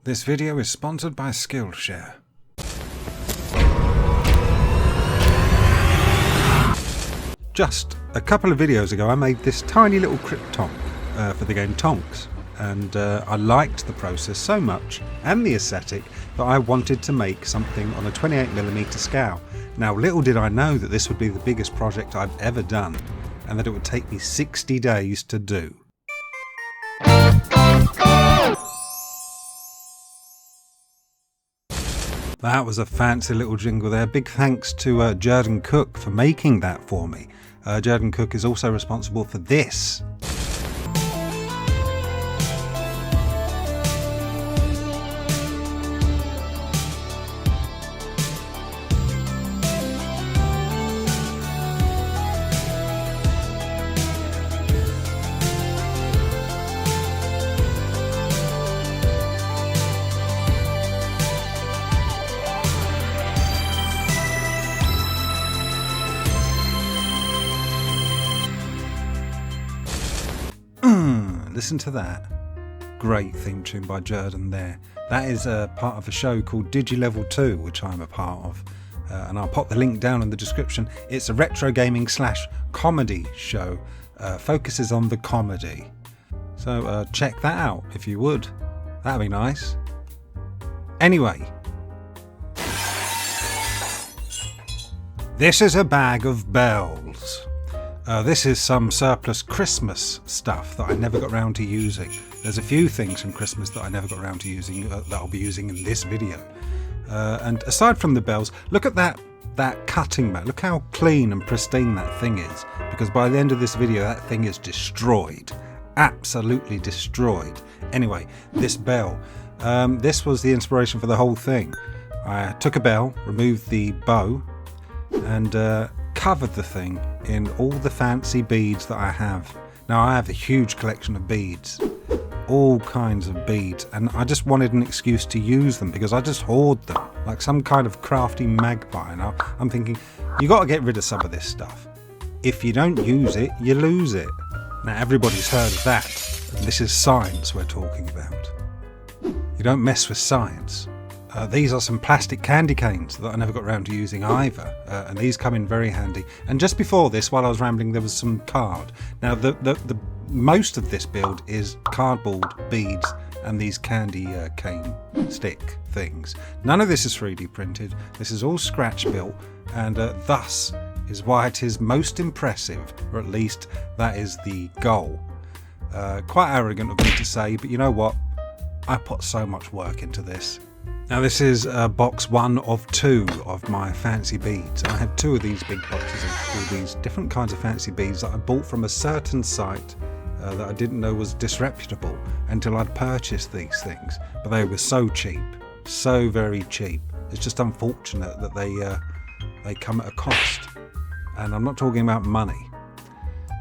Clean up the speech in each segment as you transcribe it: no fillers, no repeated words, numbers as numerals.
This video is sponsored by Skillshare. Just a couple of videos ago I made this tiny little crypt tonk for the game Tonks, and I liked the process so much and the aesthetic that I wanted to make something on a 28mm scale. Now little did I know that this would be the biggest project I've ever done, and that it would take me 60 days to do. That was a fancy little jingle there. Big thanks to Giant Cook for making that for me. Giant Cook is also responsible for this. Listen to that. Great theme tune by Jordan there. That is a part of a show called Level 2, which I'm a part of. And I'll pop the link down in the description. It's a retro gaming / comedy show. Focuses on the comedy. So check that out if you would. That'd be nice. Anyway. This is a bag of bells. This is some surplus Christmas stuff that I never got around to using. There's a few things from Christmas that I never got around to using that I'll be using in this video. And aside from the bells, look at that cutting mat. Look how clean and pristine that thing is. Because by the end of this video, that thing is destroyed. Absolutely destroyed. Anyway, this bell. This was the inspiration for the whole thing. I took a bell, removed the bow, and covered the thing in all the fancy beads that I have. Now I have a huge collection of beads, all kinds of beads, and I just wanted an excuse to use them because I just hoard them like some kind of crafty magpie. And I'm thinking, you got to get rid of some of this stuff. If you don't use it, you lose it. Now everybody's heard of that. This is science we're talking about. You don't mess with science. These are some plastic candy canes that I never got around to using either, and these come in very handy. And just before this, while I was rambling, there was some card. Now the most of this build is cardboard, beads, and these candy cane stick things. None of this is 3D printed. This is all scratch built, and thus is why it is most impressive, or at least that is the goal. Quite arrogant of me to say, but you know what? I put so much work into this. Now this is box 1 of 2 of my fancy beads. I had 2 of these big boxes of all these different kinds of fancy beads that I bought from a certain site that I didn't know was disreputable until I'd purchased these things. But they were so cheap, so very cheap. It's just unfortunate that they come at a cost. And I'm not talking about money.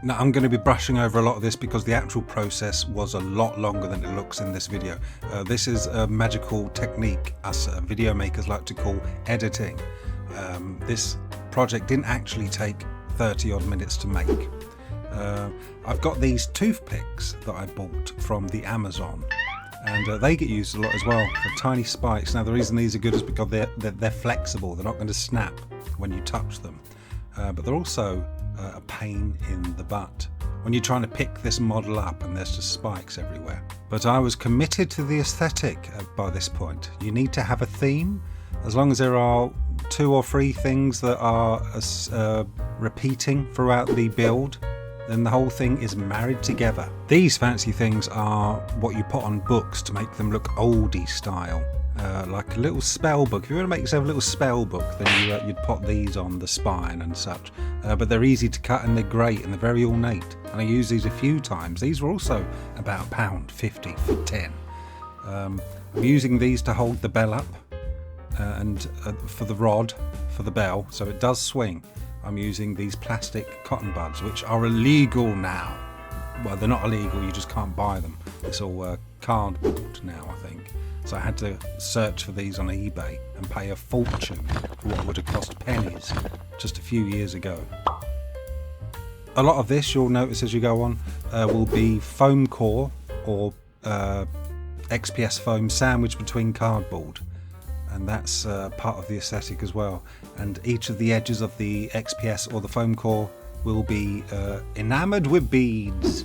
Now I'm going to be brushing over a lot of this because the actual process was a lot longer than it looks in this video. This is a magical technique us video makers like to call editing. This project didn't actually take 30 odd minutes to make. I've got these toothpicks that I bought from the Amazon, and they get used a lot as well for tiny spikes. Now the reason these are good is because they're flexible. They're not going to snap when you touch them, but they're also a pain in the butt when you're trying to pick this model up and there's just spikes everywhere. But I was committed to the aesthetic by this point. You need to have a theme. As long as there are 2 or 3 things that are repeating throughout the build, then the whole thing is married together. These fancy things are what you put on books to make them look oldie style. Like a little spell book. If you want to make yourself a little spell book, then you'd put these on the spine and such. But they're easy to cut and they're great and they're very ornate. And I used these a few times. These were also about £1.50 for 10. I'm using these to hold the bell up and for the rod for the bell, so it does swing. I'm using these plastic cotton buds, which are illegal now. Well, they're not illegal, you just can't buy them. It's all cardboard now, I think. So I had to search for these on eBay and pay a fortune for what would have cost pennies just a few years ago. A lot of this, you'll notice as you go on, will be foam core or XPS foam sandwiched between cardboard, and that's part of the aesthetic as well. And each of the edges of the XPS or the foam core will be enamoured with beads,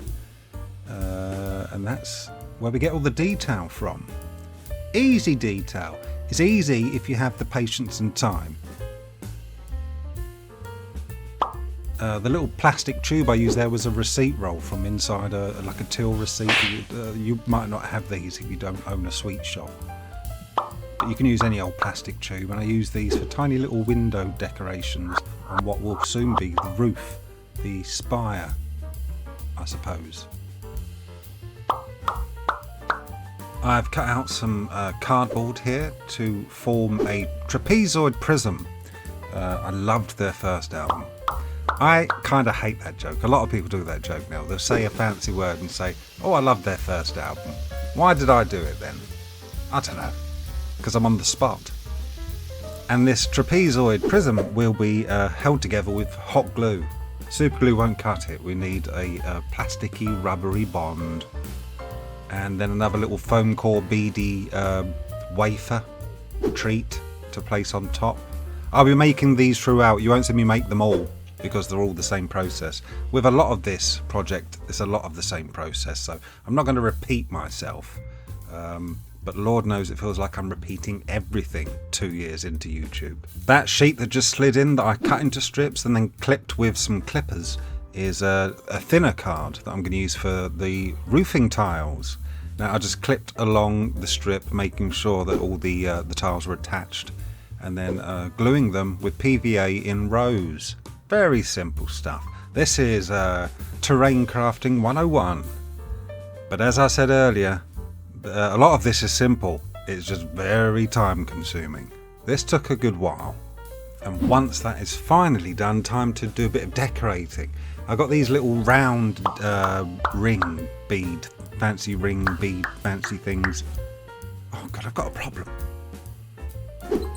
and that's where we get all the detail from. Easy detail. It's easy if you have the patience and time. The little plastic tube I used there was a receipt roll from inside like a till receipt. You might not have these if you don't own a sweet shop, but you can use any old plastic tube, and I use these for tiny little window decorations on what will soon be the roof, the spire, I suppose. I've cut out some cardboard here to form a trapezoid prism. I loved their first album. I kind of hate that joke. A lot of people do that joke now. They'll say a fancy word and say, oh, I loved their first album. Why did I do it then? I don't know. Because I'm on the spot. And this trapezoid prism will be held together with hot glue. Super glue won't cut it. We need a plasticky, rubbery bond. And then another little foam core beady wafer treat to place on top. I'll be making these throughout. You won't see me make them all, because they're all the same process. With a lot of this project, it's a lot of the same process, so I'm not going to repeat myself. But Lord knows it feels like I'm repeating everything 2 years into YouTube. That sheet that just slid in that I cut into strips and then clipped with some clippers is a thinner card that I'm going to use for the roofing tiles. Now I just clipped along the strip, making sure that all the tiles were attached, and then gluing them with PVA in rows. Very simple stuff. This is terrain crafting 101. But as I said earlier, a lot of this is simple. It's just very time consuming. This took a good while. And once that is finally done, time to do a bit of decorating. I've got these little round ring bead, fancy ring bead, fancy things. Oh God, I've got a problem.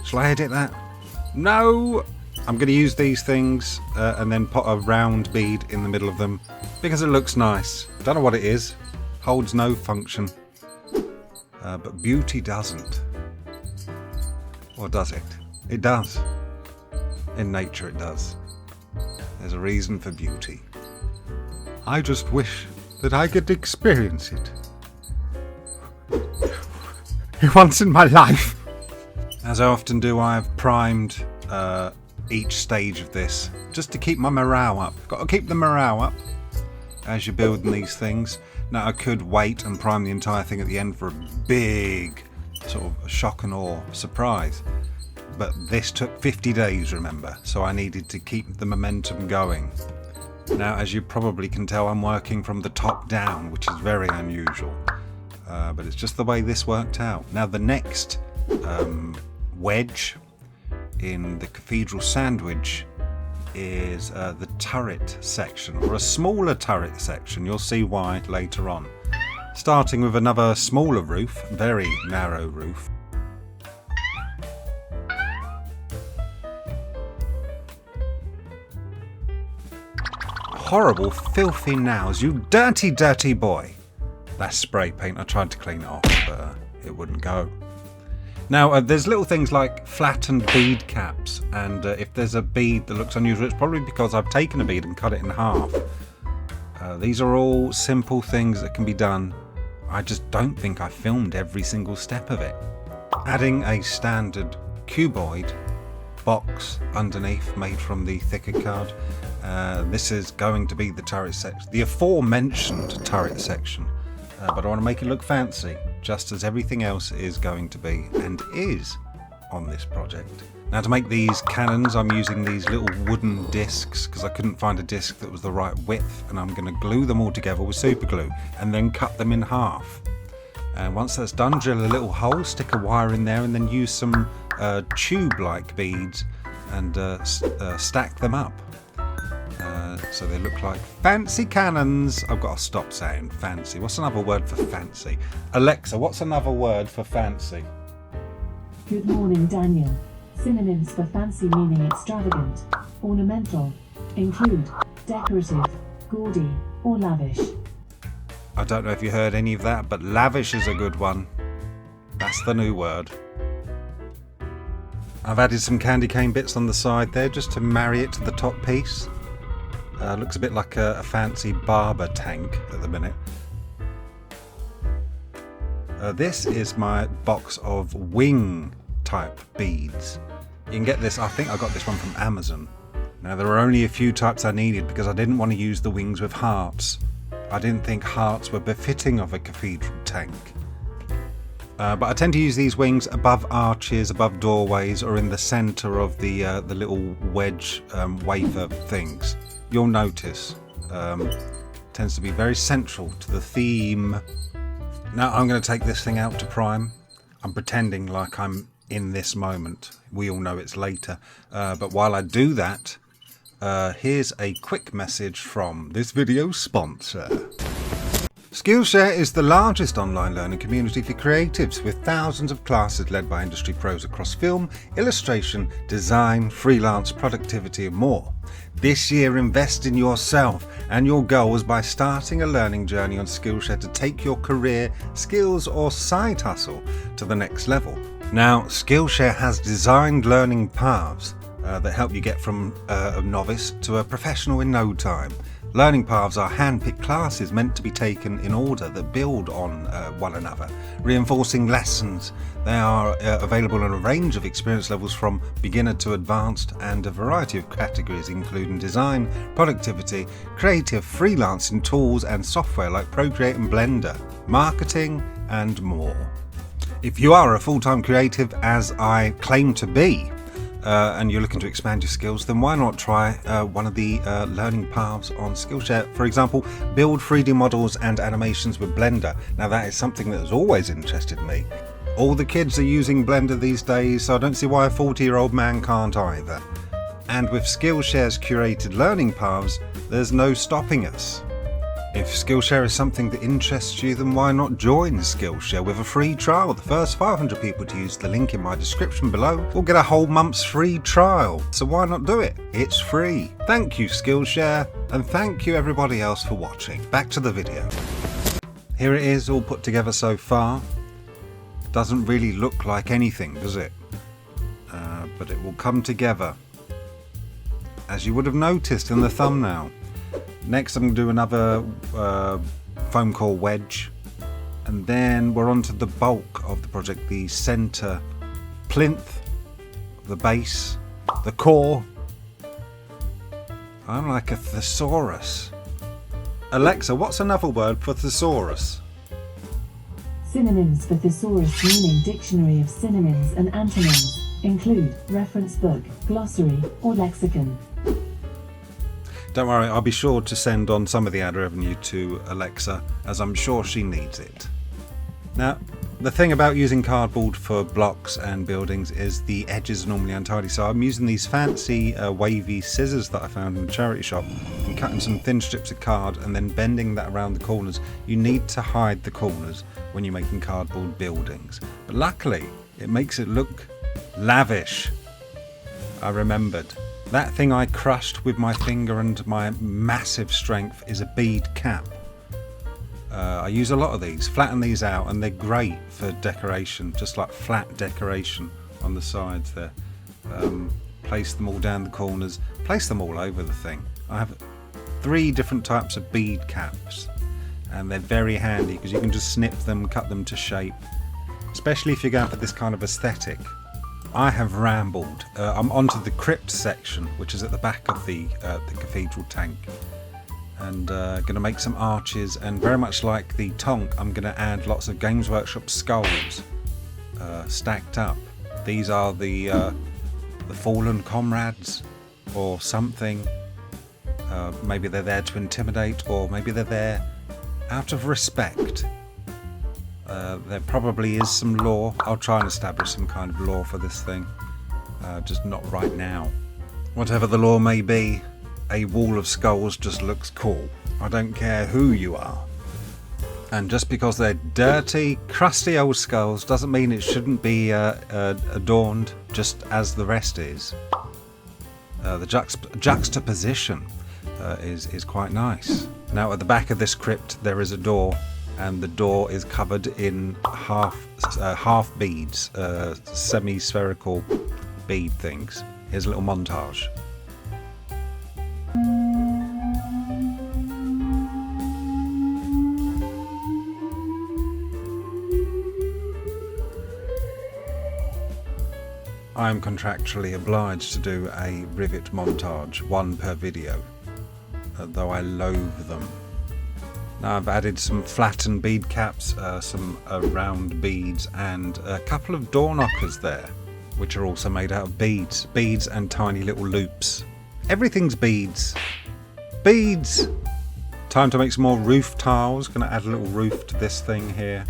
Shall I edit that? No! I'm going to use these things and then put a round bead in the middle of them because it looks nice. Don't know what it is. Holds no function. But beauty doesn't. Or does it? It does. In nature it does. There's a reason for beauty. I just wish that I could experience it. Once in my life. As I often do, I have primed each stage of this just to keep my morale up. Got to keep the morale up as you're building these things. Now I could wait and prime the entire thing at the end for a big sort of shock and awe surprise, but this took 50 days, remember, so I needed to keep the momentum going. Now as you probably can tell, I'm working from the top down, which is very unusual, but it's just the way this worked out. Now the next wedge in the cathedral sandwich is the turret section, or a smaller turret section. You'll see why later on. Starting with another smaller roof, very narrow roof. Horrible, filthy nails, you dirty, dirty boy. That's spray paint. I tried to clean it off, but it wouldn't go. Now, there's little things like flattened bead caps, and if there's a bead that looks unusual, it's probably because I've taken a bead and cut it in half. These are all simple things that can be done. I just don't think I filmed every single step of it. Adding a standard cuboid box underneath, made from the thicker card. This is going to be the turret section, the aforementioned turret section, but I want to make it look fancy, just as everything else is going to be, and is, on this project. Now to make these cannons, I'm using these little wooden discs, because I couldn't find a disc that was the right width, and I'm going to glue them all together with super glue, and then cut them in half. And once that's done, drill a little hole, stick a wire in there, and then use some tube-like beads, and stack them up. So they look like fancy cannons. I've got to stop saying fancy. What's another word for fancy? Alexa, what's another word for fancy? Good morning, Daniel. Synonyms for fancy meaning extravagant, ornamental, include decorative, gaudy, or lavish. I don't know if you heard any of that, but lavish is a good one. That's the new word. I've added some candy cane bits on the side there just to marry it to the top piece. Looks a bit like a fancy barber tank at the minute. This is my box of wing type beads. You can get this, I think I got this one from Amazon. Now there were only a few types I needed because I didn't want to use the wings with hearts. I didn't think hearts were befitting of a cathedral tank. But I tend to use these wings above arches, above doorways, or in the centre of the little wedge wafer things. You'll notice. Tends to be very central to the theme. Now I'm going to take this thing out to prime. I'm pretending like I'm in this moment. We all know it's later. But while I do that, here's a quick message from this video's sponsor. Skillshare is the largest online learning community for creatives, with thousands of classes led by industry pros across film, illustration, design, freelance, productivity and more. This year, invest in yourself and your goals by starting a learning journey on Skillshare to take your career, skills or side hustle to the next level. Now, Skillshare has designed learning paths that help you get from a novice to a professional in no time. Learning paths are hand-picked classes meant to be taken in order that build on one another, reinforcing lessons. They are available in a range of experience levels from beginner to advanced and a variety of categories including design, productivity, creative, freelancing tools and software like Procreate and Blender, marketing and more. If you are a full-time creative, as I claim to be, and you're looking to expand your skills, then why not try one of the learning paths on Skillshare? For example, build 3D models and animations with Blender. Now that is something that has always interested me. All the kids are using Blender these days, so I don't see why a 40-year-old man can't either. And with Skillshare's curated learning paths, there's no stopping us. If Skillshare is something that interests you, then why not join Skillshare with a free trial? The first 500 people to use the link in my description below will get a whole month's free trial. So why not do it? It's free. Thank you Skillshare, and thank you everybody else for watching. Back to the video. Here it is, all put together so far. Doesn't really look like anything, does it? But it will come together, as you would have noticed in the thumbnail. Next I'm going to do another foam core wedge, and then we're on to the bulk of the project, the centre plinth, the base, the core. I'm like a thesaurus. Alexa, what's another word for thesaurus? Synonyms for thesaurus, meaning dictionary of synonyms and antonyms, include reference book, glossary or lexicon. Don't worry, I'll be sure to send on some of the ad revenue to Alexa, as I'm sure she needs it. Now, the thing about using cardboard for blocks and buildings is the edges are normally untidy, so I'm using these fancy wavy scissors that I found in the charity shop and cutting some thin strips of card and then bending that around the corners. You need to hide the corners when you're making cardboard buildings, but luckily it makes it look lavish. I remembered. That thing I crushed with my finger and my massive strength is a bead cap. I use a lot of these, flatten these out, and they're great for decoration, just like flat decoration on the sides there. Place them all down the corners, place them all over the thing. I have 3 different types of bead caps, and they're very handy because you can just snip them, cut them to shape, especially if you're going for this kind of aesthetic. I have rambled. I'm onto the crypt section, which is at the back of the cathedral tank, and going to make some arches, and very much like the tonk, I'm going to add lots of Games Workshop skulls stacked up. These are the fallen comrades or something. Maybe they're there to intimidate, or maybe they're there out of respect. There probably is some lore. I'll try and establish some kind of lore for this thing, just not right now. Whatever the lore may be, a wall of skulls just looks cool. I don't care who you are. And just because they're dirty, crusty old skulls doesn't mean it shouldn't be adorned just as the rest is. The juxtaposition is quite nice. Now at the back of this crypt there is a door, and the door is covered in half beads, semi-spherical bead things. Here's a little montage. I'm contractually obliged to do a rivet montage, one per video, though I loathe them. Now I've added some flattened bead caps, some round beads, and a couple of door knockers there, which are also made out of beads and tiny little loops. Everything's beads. Beads! Time to make some more roof tiles. Gonna add a little roof to this thing here.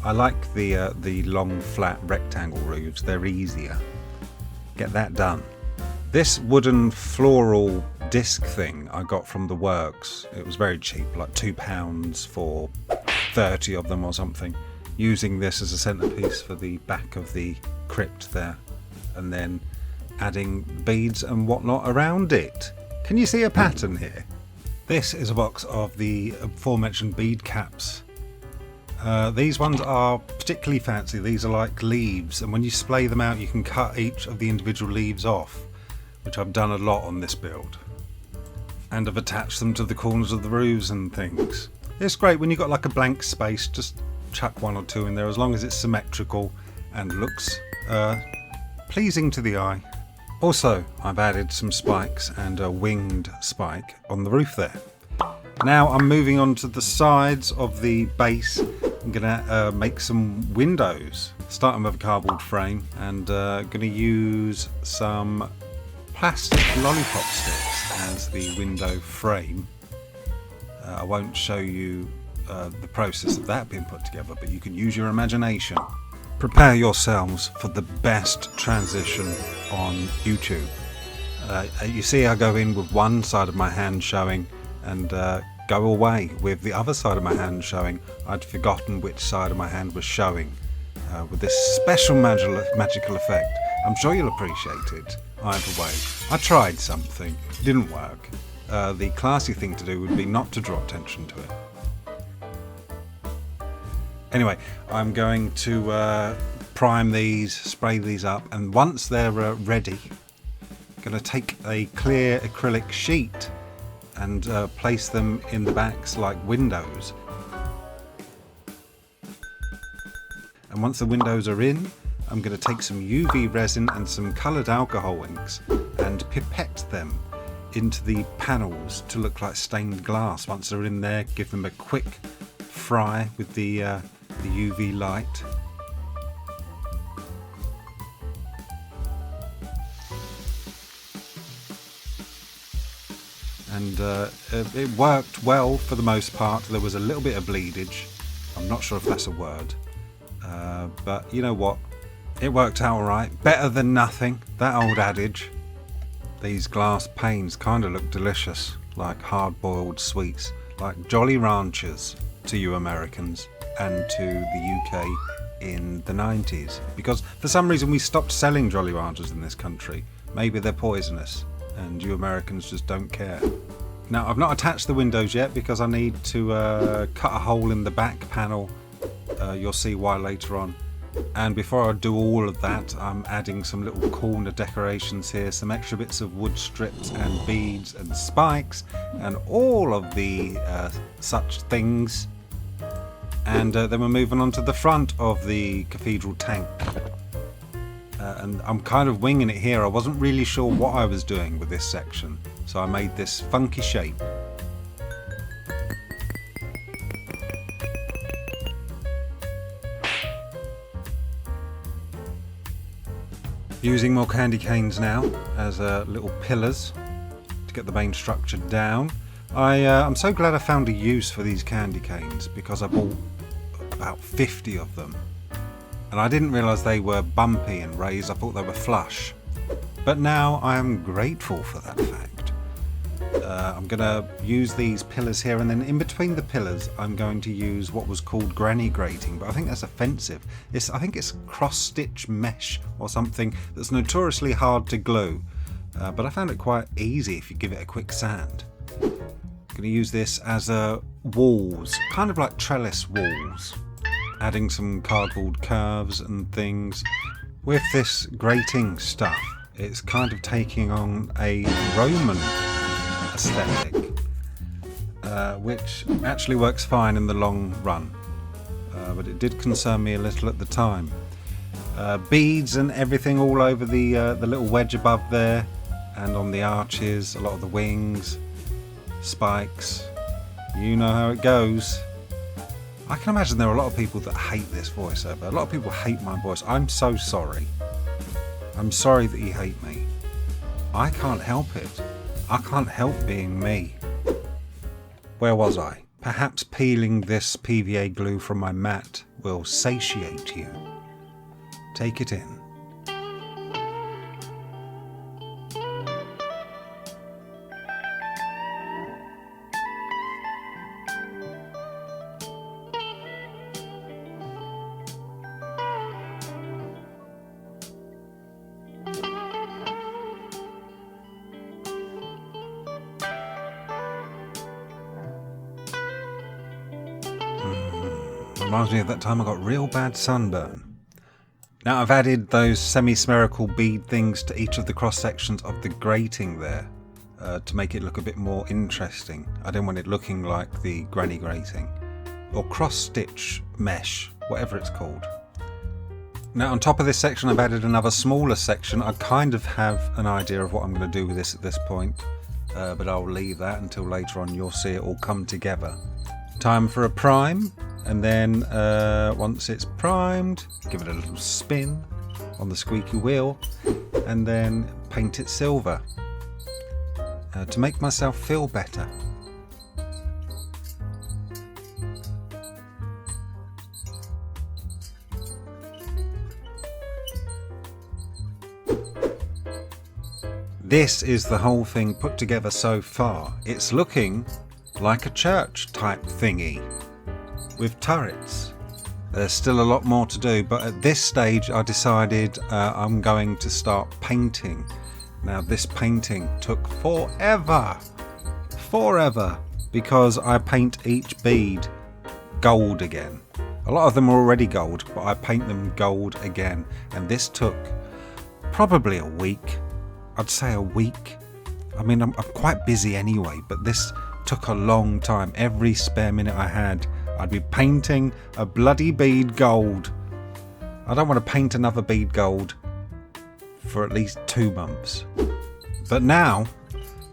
I like the long flat rectangle roofs, they're easier. Get that done. This wooden floral disc thing I got from the works. It was very cheap, like £2 for 30 of them or something. Using this as a centerpiece for the back of the crypt there, and then adding beads and whatnot around it. Can you see a pattern here? This is a box of the aforementioned bead caps. These ones are particularly fancy. These are like leaves, and when you splay them out you can cut each of the individual leaves off, which I've done a lot on this build, and I've attached them to the corners of the roofs and things. It's great when you've got like a blank space, just chuck one or two in there, as long as it's symmetrical and looks pleasing to the eye. Also, I've added some spikes and a winged spike on the roof there. Now I'm moving on to the sides of the base. I'm gonna make some windows, starting with a cardboard frame, and gonna use some plastic lollipop sticks as the window frame. I won't show you the process of that being put together, but you can use your imagination. Prepare yourselves for the best transition on YouTube. You see I go in with one side of my hand showing and go away with the other side of my hand showing. I'd forgotten which side of my hand was showing with this special magical effect. I'm sure you'll appreciate it. Either way, I tried something, it didn't work. The classy thing to do would be not to draw attention to it. Anyway, I'm going to prime these, spray these up, and once they're ready, I'm going to take a clear acrylic sheet and place them in the backs like windows. And once the windows are in, I'm going to take some UV resin and some coloured alcohol inks and pipette them into the panels to look like stained glass. Once they're in there, give them a quick fry with the UV light. And it worked well for the most part. There was a little bit of bleedage. I'm not sure if that's a word. But you know what? It worked out alright. Better than nothing. That old adage. These glass panes kind of look delicious. Like hard-boiled sweets. Like Jolly Ranchers to you Americans. And to the UK in the 90s. Because for some reason we stopped selling Jolly Ranchers in this country. Maybe they're poisonous. And you Americans just don't care. Now I've not attached the windows yet because I need to cut a hole in the back panel. You'll see why later on. And before I do all of that, I'm adding some little corner decorations here, some extra bits of wood strips and beads and spikes and all of the such things. And then we're moving on to the front of the cathedral tank. And I'm kind of winging it here. I wasn't really sure what I was doing with this section, so I made this funky shape. Using more candy canes now as little pillars to get the main structure down. I'm so glad I found a use for these candy canes because I bought about 50 of them. And I didn't realise they were bumpy and raised. I thought they were flush. But now I am grateful for that fact. I'm going to use these pillars here, and then in between the pillars I'm going to use what was called granny grating, but I think that's offensive. I think it's cross-stitch mesh or something that's notoriously hard to glue. But I found it quite easy if you give it a quick sand. going to use this as walls, kind of like trellis walls, adding some cardboard curves and things. With this grating stuff, it's kind of taking on a Roman aesthetic, which actually works fine in the long run, but it did concern me a little at the time. Beads and everything all over the little wedge above there, and on the arches, a lot of the wings, spikes. You know how it goes. I can imagine there are a lot of people that hate this voiceover. A lot of people hate my voice. I'm so sorry. I'm sorry that you hate me. I can't help it. I can't help being me. Where was I? Perhaps peeling this PVA glue from my mat will satiate you. Take it in. Reminds me of that time I got real bad sunburn. Now I've added those semi-spherical bead things to each of the cross sections of the grating there to make it look a bit more interesting. I didn't want it looking like the granny grating, or cross stitch mesh, whatever it's called. Now on top of this section I've added another smaller section. I kind of have an idea of what I'm going to do with this at this point, but I'll leave that until later on. You'll see it all come together. Time for a prime. And then once it's primed, give it a little spin on the squeaky wheel, and then paint it silver to make myself feel better. This is the whole thing put together so far. It's looking like a church type thingy with turrets. There's still a lot more to do, but at this stage I decided I'm going to start painting. Now this painting took forever, because I paint each bead gold again. A lot of them are already gold, but I paint them gold again, and this took probably a week. I'd say a week. I mean, I'm quite busy anyway, but this took a long time. Every spare minute I had, I'd be painting a bloody bead gold. I don't want to paint another bead gold for at least 2 months. But now,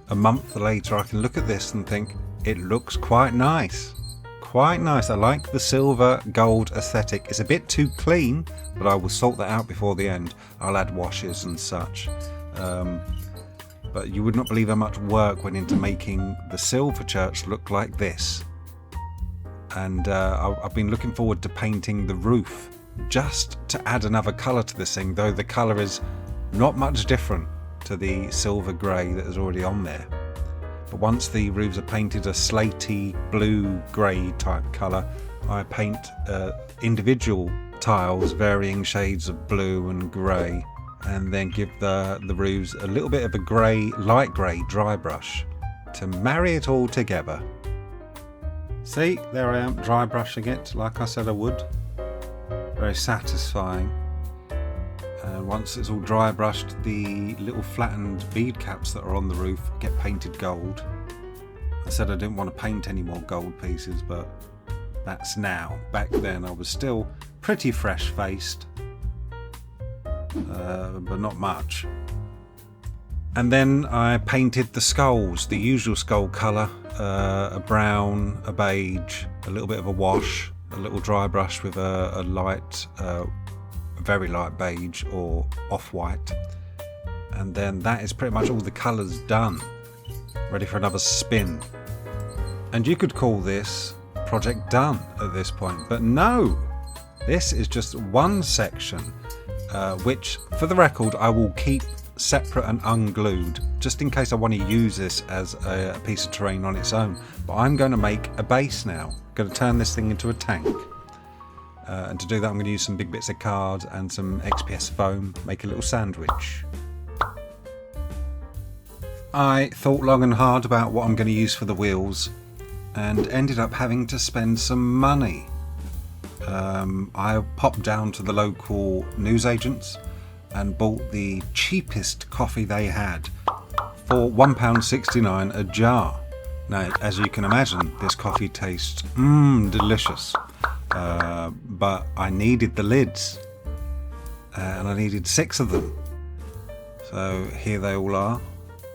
a month later, I can look at this and think, it looks quite nice. Quite nice. I like the silver gold aesthetic. It's a bit too clean, but I will sort that out before the end. I'll add washes and such. But you would not believe how much work went into making the silver church look like this. And I've been looking forward to painting the roof just to add another colour to this thing, though the colour is not much different to the silver grey that is already on there. But once the roofs are painted a slaty blue grey type colour, I paint individual tiles varying shades of blue and grey, and then give the roofs a little bit of a grey, light grey dry brush to marry it all together. See, there I am, dry brushing it like I said I would. Very satisfying. And once it's all dry brushed, the little flattened bead caps that are on the roof get painted gold. I said I didn't want to paint any more gold pieces, but that's now. Back then I was still pretty fresh-faced, but not much. And then I painted the skulls, the usual skull colour, a brown, a beige, a little bit of a wash, a little dry brush with a light, very light beige or off-white. And then that is pretty much all the colours done, ready for another spin. And you could call this project done at this point, but no, this is just one section, which for the record I will keep separate and unglued just in case I want to use this as a piece of terrain on its own. But I'm going to make a base now. I'm going to turn this thing into a tank, and to do that I'm going to use some big bits of card and some XPS foam, make a little sandwich. I thought long and hard about what I'm going to use for the wheels and ended up having to spend some money. I popped down to the local newsagents and bought the cheapest coffee they had for £1.69 a jar. Now, as you can imagine, this coffee tastes delicious, but I needed the lids, and I needed 6 of them. So here they all are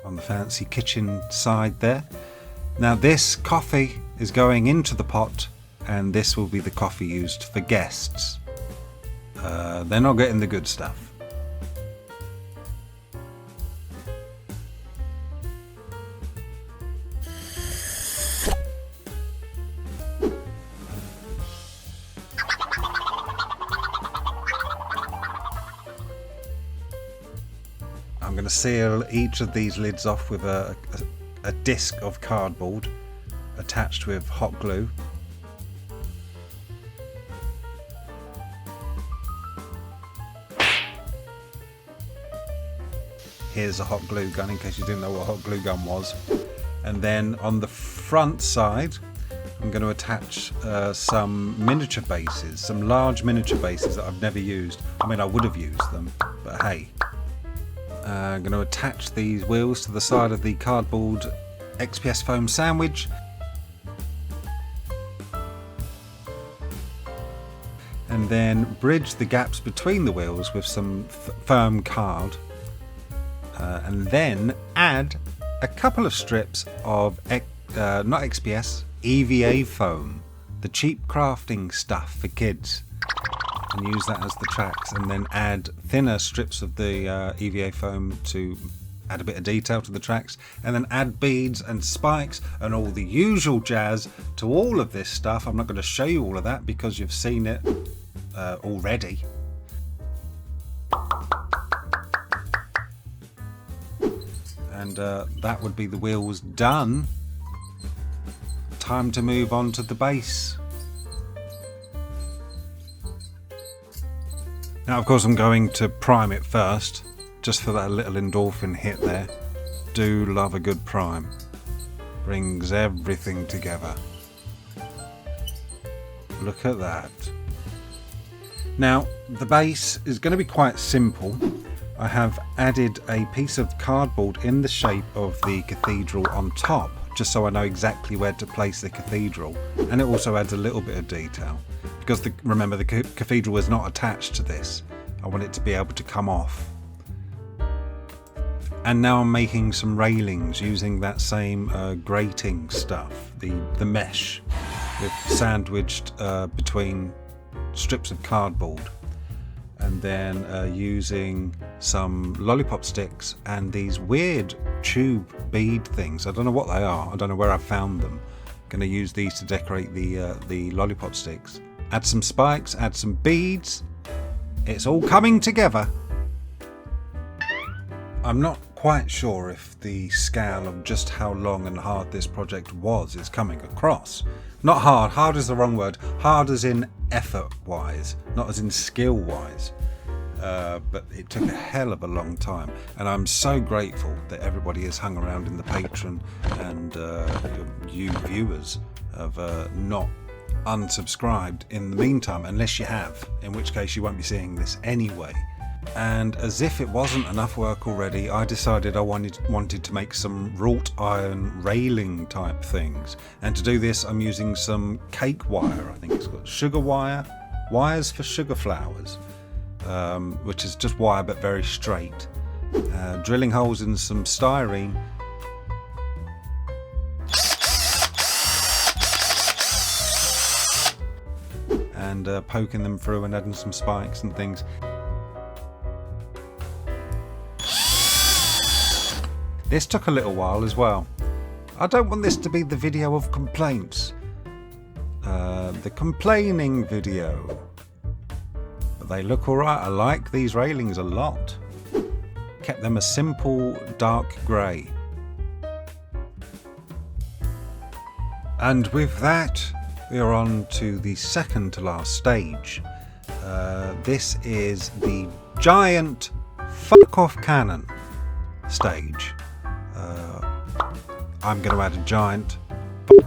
on the fancy kitchen side there. Now this coffee is going into the pot, and this will be the coffee used for guests. They're not getting the good stuff. I'm going to seal each of these lids off with a disc of cardboard attached with hot glue. Here's a hot glue gun in case you didn't know what a hot glue gun was. And then on the front side I'm going to attach some miniature bases, some large miniature bases that I've never used. I mean, I would have used them, but hey. I'm going to attach these wheels to the side of the cardboard XPS foam sandwich. And then bridge the gaps between the wheels with some firm card. And then add a couple of strips of, not XPS, EVA foam. The cheap crafting stuff for kids. And use that as the tracks, and then add thinner strips of the EVA foam to add a bit of detail to the tracks, and then add beads and spikes and all the usual jazz to all of this stuff. I'm not going to show you all of that because you've seen it already. And that would be the wheels done. Time to move on to the base. Now, of course, I'm going to prime it first, just for that little endorphin hit there. Do love a good prime. Brings everything together. Look at that. Now, the base is going to be quite simple. I have added a piece of cardboard in the shape of the cathedral on top, just so I know exactly where to place the cathedral. And it also adds a little bit of detail. Because remember, the cathedral is not attached to this. I want it to be able to come off. And now I'm making some railings using that same grating stuff, the mesh, with sandwiched between strips of cardboard. And then using some lollipop sticks and these weird tube bead things. I don't know what they are. I don't know where I found them. I'm going to use these to decorate the lollipop sticks. Add some spikes, add some beads. It's all coming together. I'm not quite sure if the scale of just how long and hard this project was is coming across. Not hard, hard is the wrong word. Hard as in effort wise, not as in skill wise. But it took a hell of a long time, and I'm so grateful that everybody has hung around in the Patreon, and you viewers have not unsubscribed in the meantime, unless you have, in which case you won't be seeing this anyway. And as if it wasn't enough work already, I decided I wanted to make some wrought iron railing type things, and to do this I'm using some cake wire. I think it's got sugar wire, wires for sugar flowers, which is just wire but very straight, drilling holes in some styrene, and poking them through and adding some spikes and things. This took a little while as well. I don't want this to be the video of complaints, the complaining video. But they look alright. I like these railings a lot. Kept them a simple dark grey. And with that, we are on to the second to last stage. This is the giant fuck off cannon stage. I'm going to add a giant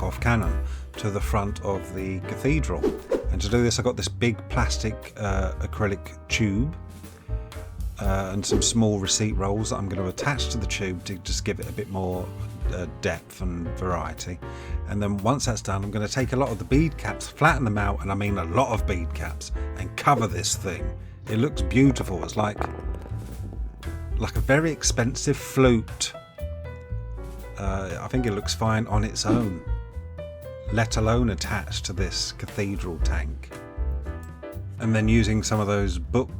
off cannon to the front of the cathedral. And to do this, I got this big plastic acrylic tube and some small receipt rolls that I'm going to attach to the tube to just give it a bit more depth and variety. And then once that's done, I'm going to take a lot of the bead caps, flatten them out, and I mean a lot of bead caps, and cover this thing. It looks beautiful. It's like a very expensive flute. I think it looks fine on its own, let alone attached to this cathedral tank. And then using some of those book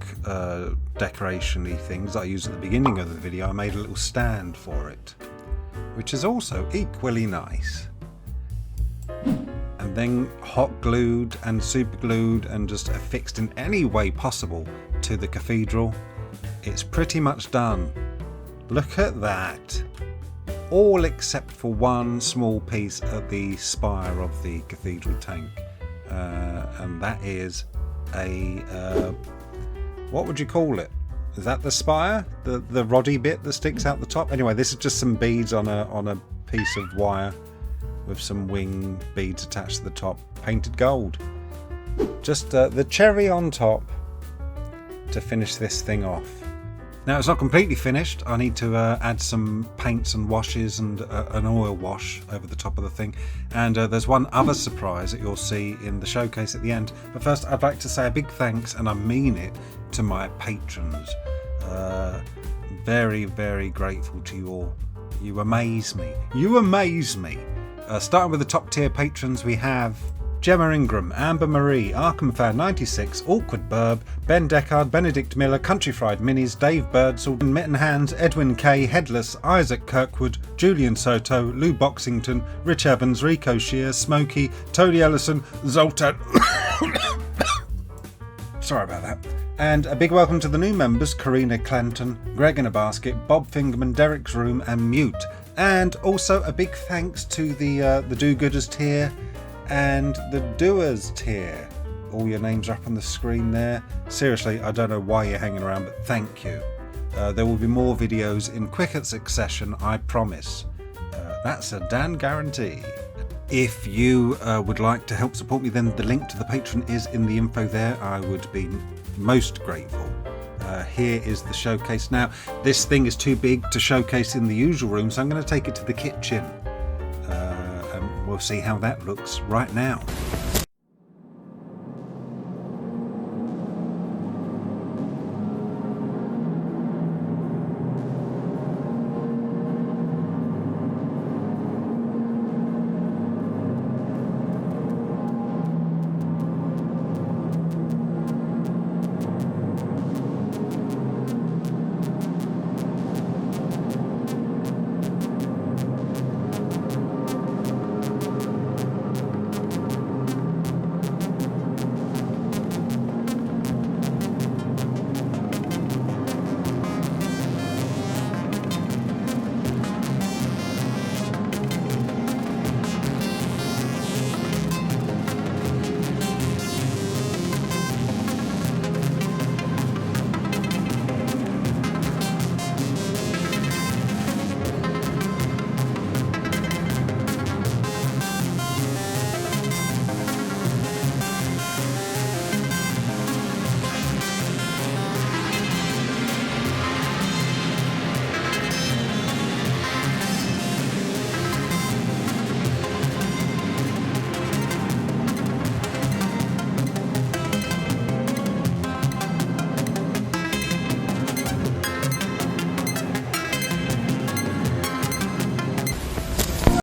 decoration-y things that I used at the beginning of the video, I made a little stand for it, which is also equally nice. And then hot glued and super glued and just affixed in any way possible to the cathedral. It's pretty much done. Look at that. All except for one small piece at the spire of the cathedral tank. And that is a, what would you call it? Is that the spire? The roddy bit that sticks out the top? Anyway, this is just some beads on a piece of wire with some wing beads attached to the top, painted gold. Just the cherry on top to finish this thing off. Now it's not completely finished. I need to add some paints and washes and an oil wash over the top of the thing. And there's one other surprise that you'll see in the showcase at the end. But first, I'd like to say a big thanks, and I mean it, to my patrons. Very, very grateful to you all. You amaze me. You amaze me. Starting with the top tier patrons, we have Gemma Ingram, Amber Marie, Arkham Fan 96, Awkward Burb, Ben Deckard, Benedict Miller, Country Fried Minis, Dave Birdsall, Mitten Hands, Edwin K, Headless, Isaac Kirkwood, Julian Soto, Lou Boxington, Rich Evans, Rico Shear, Smokey, Tony Ellison, Zoltan. Sorry about that. And a big welcome to the new members, Karina Clanton, Greg in a Basket, Bob Fingerman, Derek's Room, and Mute. And also a big thanks to the do-gooders tier and the doers tier. All your names are up on the screen there. Seriously, I don't know why you're hanging around, but thank you. There will be more videos in quicker succession, I promise. That's a damn guarantee. If you would like to help support me, then the link to the Patreon is in the info there. I would be most grateful. Here is the showcase. Now, this thing is too big to showcase in the usual room, so I'm going to take it to the kitchen. And we'll see how that looks right now.